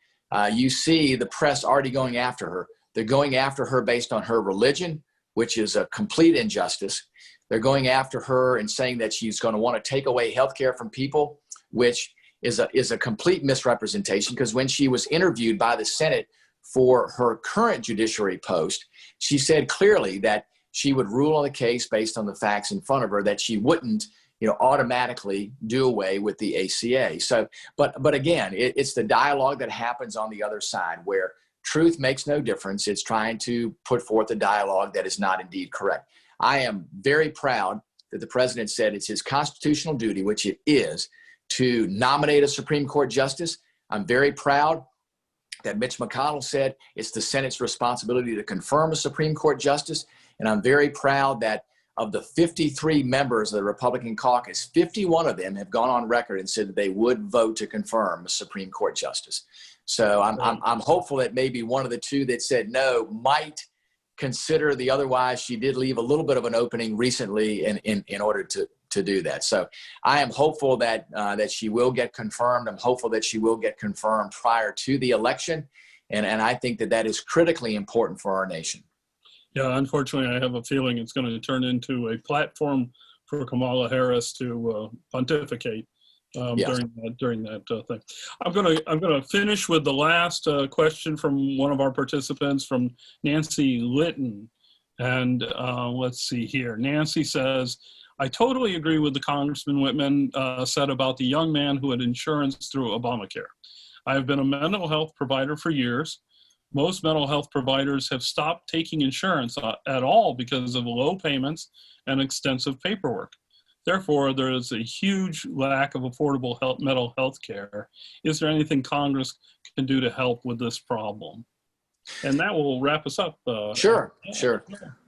you see the press already going after her. They're going after her based on her religion, which is a complete injustice. They're going after her and saying that she's going to want to take away health care from people, which is a complete misrepresentation, because when she was interviewed by the Senate for her current judiciary post, she said clearly that she would rule on the case based on the facts in front of her, that she wouldn't, automatically do away with the ACA. So, but again, it's the dialogue that happens on the other side where truth makes no difference. It's trying to put forth a dialogue that is not indeed correct. I am very proud that the president said it's his constitutional duty, which it is, to nominate a Supreme Court justice. I'm very proud that Mitch McConnell said it's the Senate's responsibility to confirm a Supreme Court justice. And I'm very proud that of the 53 members of the Republican caucus, 51 of them have gone on record and said that they would vote to confirm a Supreme Court justice. So I'm hopeful that maybe one of the two that said no might consider the otherwise. She did leave a little bit of an opening recently in order to do that. So I am hopeful that she will get confirmed. I'm hopeful that she will get confirmed prior to the election. And I think that is critically important for our nation.
Yeah, unfortunately, I have a feeling it's going to turn into a platform for Kamala Harris to pontificate
Yes.
during that thing. I'm going to finish with the last question from one of our participants, from Nancy Litton. And let's see here. Nancy says, I totally agree with the Congressman Wittman said about the young man who had insurance through Obamacare. I have been a mental health provider for years. Most mental health providers have stopped taking insurance at all because of low payments and extensive paperwork. Therefore, there is a huge lack of affordable mental health care. Is there anything Congress can do to help with this problem? And that will wrap us up.
Sure.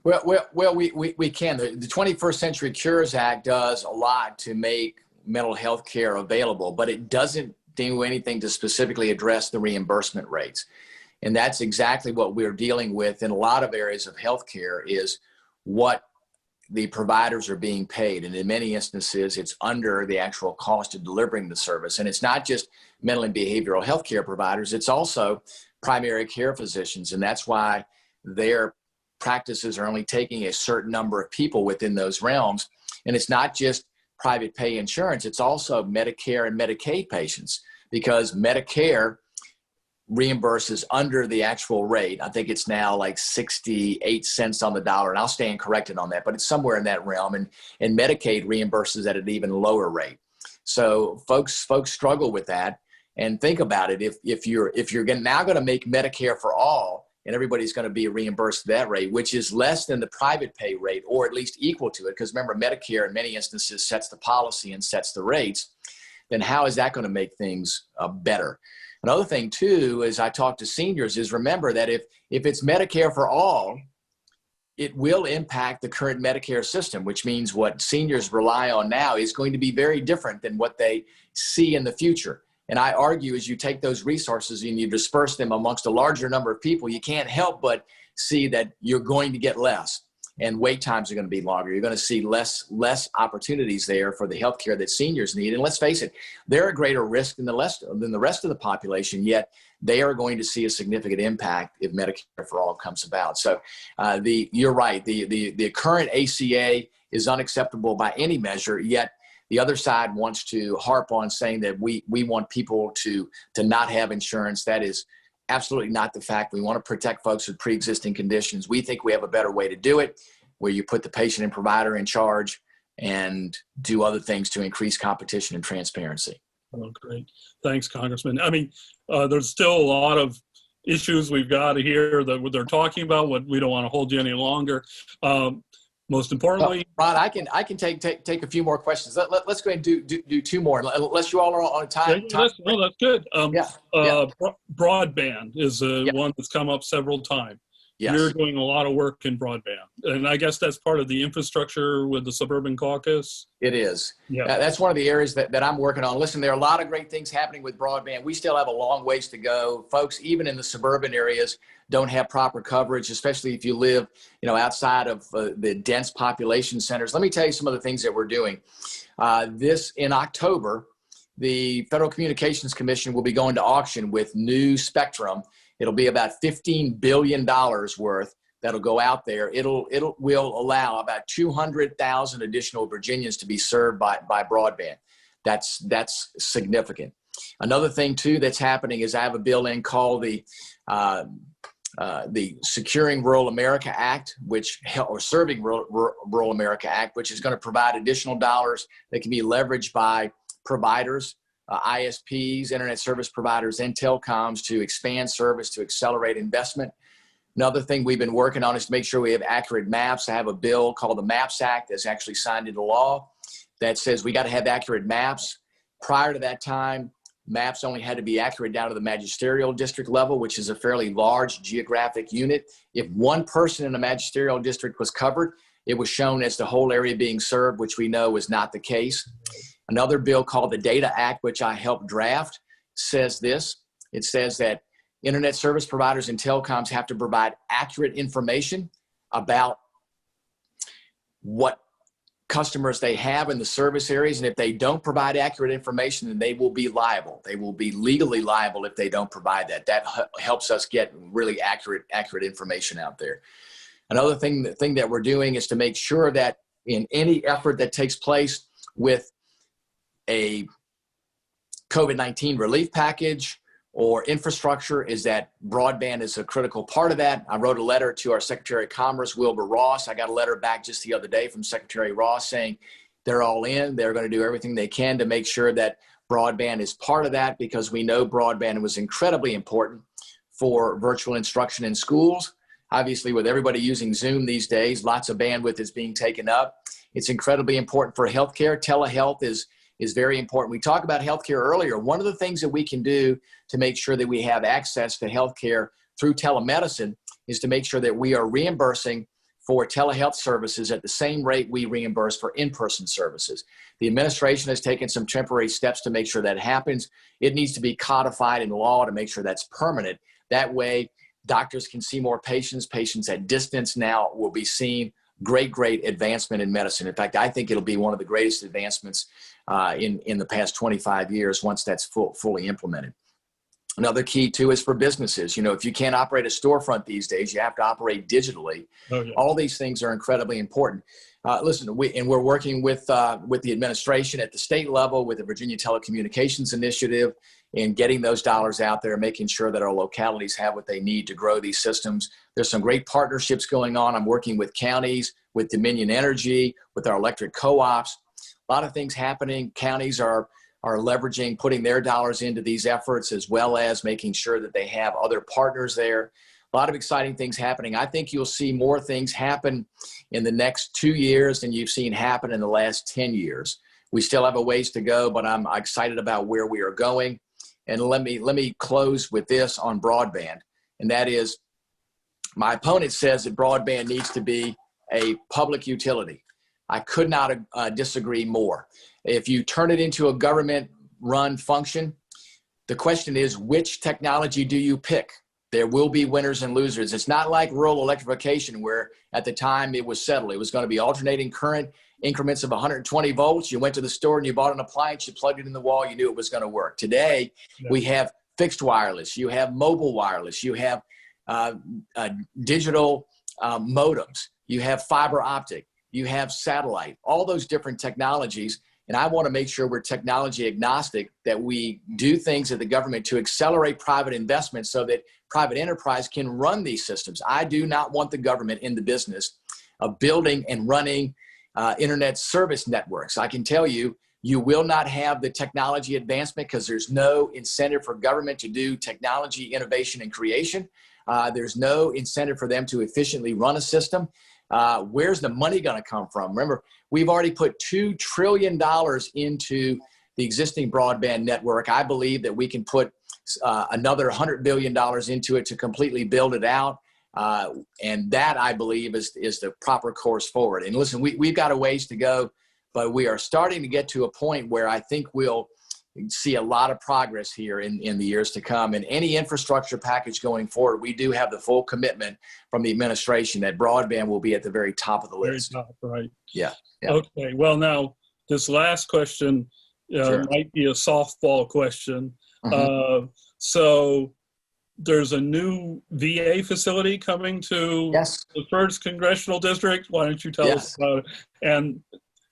Well, we can. The 21st Century Cures Act does a lot to make mental health care available, but it doesn't do anything to specifically address the reimbursement rates. And that's exactly what we're dealing with in a lot of areas of healthcare, is what the providers are being paid. And in many instances, it's under the actual cost of delivering the service. And it's not just mental and behavioral healthcare providers, it's also primary care physicians. And that's why their practices are only taking a certain number of people within those realms. And it's not just private pay insurance, it's also Medicare and Medicaid patients, because Medicare reimburses under the actual rate. I think it's now like 68 cents on the dollar, and I'll stand corrected on that, but it's somewhere in that realm. And Medicaid reimburses at an even lower rate. So folks struggle with that. And think about it: if you're now going to make Medicare for all, and everybody's going to be reimbursed at that rate, which is less than the private pay rate, or at least equal to it, because remember, Medicare in many instances sets the policy and sets the rates, then how is that going to make things better? Another thing, too, as I talk to seniors, is remember that if it's Medicare for all, it will impact the current Medicare system, which means what seniors rely on now is going to be very different than what they see in the future. And I argue, as you take those resources and you disperse them amongst a larger number of people, you can't help but see that you're going to get less, and wait times are going to be longer. You're going to see less opportunities there for the healthcare that seniors need. And let's face it, they're a greater risk than the rest of the population, yet they are going to see a significant impact if Medicare for all comes about. So you're right. The current ACA is unacceptable by any measure, yet the other side wants to harp on saying that we want people to not have insurance. That is absolutely not the fact. We want to protect folks with pre-existing conditions. We think we have a better way to do it, where you put the patient and provider in charge and do other things to increase competition and transparency.
Oh, great. Thanks, Congressman. I mean, there's still a lot of issues we've got to hear that they're talking about. What we don't want to hold you any longer. Most importantly,
Ron, I can take a few more questions. Let's go ahead and do two more, unless you all are on time.
No, that's good.
Yeah.
Broadband is one that's come up several times.
Yes.
You're doing a lot of work in broadband, and I guess that's part of the infrastructure with the Suburban Caucus.
It is.
Yeah.
That's one of the areas that I'm working on. Listen, there are a lot of great things happening with broadband. We still have a long ways to go. Folks, even in the suburban areas, don't have proper coverage, especially if you live, outside of the dense population centers. Let me tell you some of the things that we're doing. In October, the Federal Communications Commission will be going to auction with new spectrum. It'll be about $15 billion worth that'll go out there. It will allow about 200,000 additional Virginians to be served by broadband. That's significant. Another thing too that's happening is I have a bill in called the Securing Rural America Act, or Serving Rural America Act, which is going to provide additional dollars that can be leveraged by providers, ISPs, internet service providers, and telecoms to expand service, to accelerate investment. Another thing we've been working on is to make sure we have accurate maps. I have a bill called the MAPS Act that's actually signed into law that says we got to have accurate maps. Prior to that time, maps only had to be accurate down to the magisterial district level, which is a fairly large geographic unit. If one person in a magisterial district was covered, it was shown as the whole area being served, which we know is not the case. Another bill called the Data Act, which I helped draft, says this. It says that internet service providers and telecoms have to provide accurate information about what customers they have in the service areas. And if they don't provide accurate information, then they will be liable. They will be legally liable if they don't provide that. That helps us get really accurate information out there. Another thing that we're doing is to make sure that in any effort that takes place with a COVID-19 relief package or infrastructure, is that broadband is a critical part of that. I wrote a letter to our Secretary of Commerce, Wilbur Ross. I got a letter back just the other day from Secretary Ross saying they're all in. They're going to do everything they can to make sure that broadband is part of that, because we know broadband was incredibly important for virtual instruction in schools. Obviously, with everybody using Zoom these days, lots of bandwidth is being taken up. It's incredibly important for healthcare. Telehealth is very important. We talked about healthcare earlier. One of the things that we can do to make sure that we have access to healthcare through telemedicine is to make sure that we are reimbursing for telehealth services at the same rate we reimburse for in-person services. The administration has taken some temporary steps to make sure that happens. It needs to be codified in law to make sure that's permanent. That way, doctors can see more patients. Patients at distance now will be seen. Great advancement in medicine. In fact, I think it'll be one of the greatest advancements in the past 25 years once that's fully implemented. Another key too is for businesses. You know, if you can't operate a storefront these days, you have to operate digitally. Oh, yeah. All these things are incredibly important. Listen, we're working with the administration at the state level with the Virginia Telecommunications Initiative in getting those dollars out there, making sure that our localities have what they need to grow these systems. There's some great partnerships going on. I'm working with counties, with Dominion Energy, with our electric co-ops. A lot of things happening. Counties are leveraging, putting their dollars into these efforts, as well as making sure that they have other partners there. A lot of exciting things happening. I think you'll see more things happen in the next 2 years than you've seen happen in the last 10 years. We still have a ways to go, but I'm excited about where we are going. And let me close with this on broadband. And that is, my opponent says that broadband needs to be a public utility. I could not disagree more. If you turn it into a government-run function, the question is, which technology do you pick? There will be winners and losers. It's not like rural electrification, where at the time it was settled. It was going to be alternating current increments of 120 volts. You went to the store and you bought an appliance, you plugged it in the wall, you knew it was going to work. Today, we have fixed wireless, you have mobile wireless, you have digital modems, you have fiber optic, you have satellite, all those different technologies. And I want to make sure we're technology agnostic, that we do things at the government to accelerate private investment so that private enterprise can run these systems. I do not want the government in the business of building and running internet service networks. I can tell you, you will not have the technology advancement because there's no incentive for government to do technology innovation and creation. There's no incentive for them to efficiently run a system. Where's the money going to come from? Remember, we've already put $2 trillion into the existing broadband network. I believe that we can put another $100 billion into it to completely build it out. And that, I believe, is the proper course forward. And listen, we've got a ways to go, but we are starting to get to a point where I think we'll see a lot of progress here in the years to come. And any infrastructure package going forward, we do have the full commitment from the administration that broadband will be at the very top of the list.
Very top, right.
Yeah.
Okay, well, now this last question
Sure.
might be a softball question.
Mm-hmm.
So there's a new VA facility coming to
Yes.
the 1st Congressional District. Why don't you tell us about it? And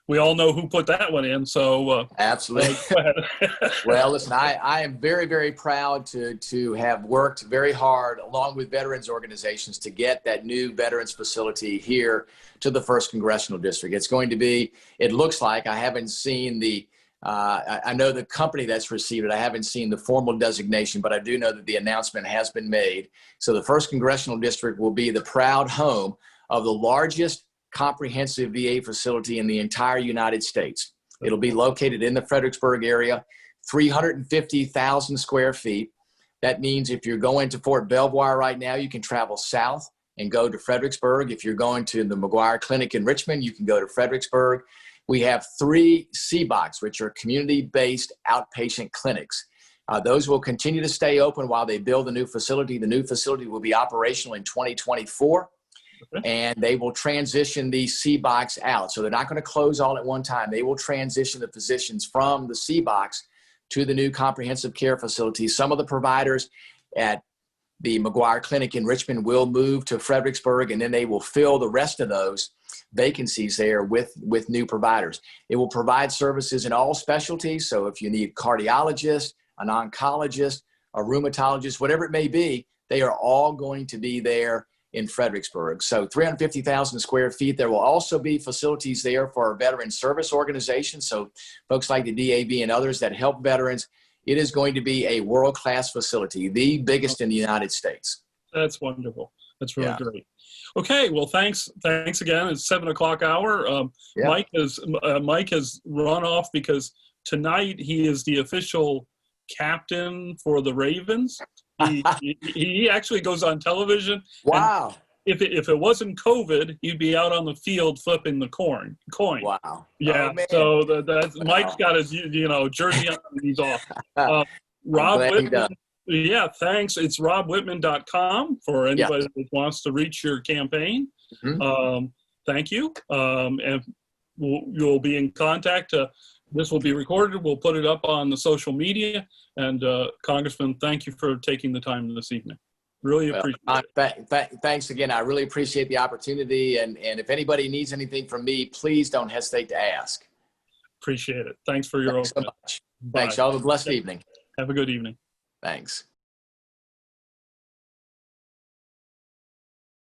we all know who put that one in. So
Absolutely.
go ahead.
Well, listen, I am very, very proud to have worked very hard along with veterans organizations to get that new veterans facility here to the 1st Congressional District. It's going to be, it looks like, I haven't seen the, I know the company that's received it. I haven't seen the formal designation, but I do know that the announcement has been made. So the 1st Congressional District will be the proud home of the largest comprehensive VA facility in the entire United States. It'll be located in the Fredericksburg area, 350,000 square feet. That means if you're going to Fort Belvoir right now, you can travel south and go to Fredericksburg. If you're going to the McGuire Clinic in Richmond, you can go to Fredericksburg. We have 3 CBOCs, which are community-based outpatient clinics. Those will continue to stay open while they build the new facility. The new facility will be operational in 2024. And they will transition these CBOCs out. So they're not going to close all at one time. They will transition the physicians from the CBOCs to the new comprehensive care facility. Some of the providers at the McGuire Clinic in Richmond will move to Fredericksburg, and then they will fill the rest of those vacancies there with new providers. It will provide services in all specialties. So if you need a cardiologist, an oncologist, a rheumatologist, whatever it may be, they are all going to be there in Fredericksburg. So 350,000 square feet. There will also be facilities there for our veteran service organizations. So folks like the DAV and others that help veterans. It is going to be a world-class facility, the biggest in the United States.
That's wonderful. That's really
Yeah.
great. Okay, well, thanks again. It's 7 o'clock hour.
Yeah.
Mike has run off because tonight he is the official captain for the Ravens. He actually goes on television.
Wow.
If it wasn't COVID, he'd be out on the field flipping the coin.
Wow.
Yeah.
Oh, man.
So that's Mike's got his jersey on and he's off. Rob Wittman. Yeah, thanks. It's robwittman.com for anybody that wants to reach your campaign.
Mm-hmm.
Thank you. And you'll be in contact. This will be recorded. We'll put it up on the social media. And Congressman, thank you for taking the time this evening. Really appreciate it.
Thanks again. I really appreciate the opportunity. And if anybody needs anything from me, please don't hesitate to ask.
Appreciate it. Thanks for your
Thanks so much. Thanks. Y'all have a blessed evening.
Have a good evening.
Thanks.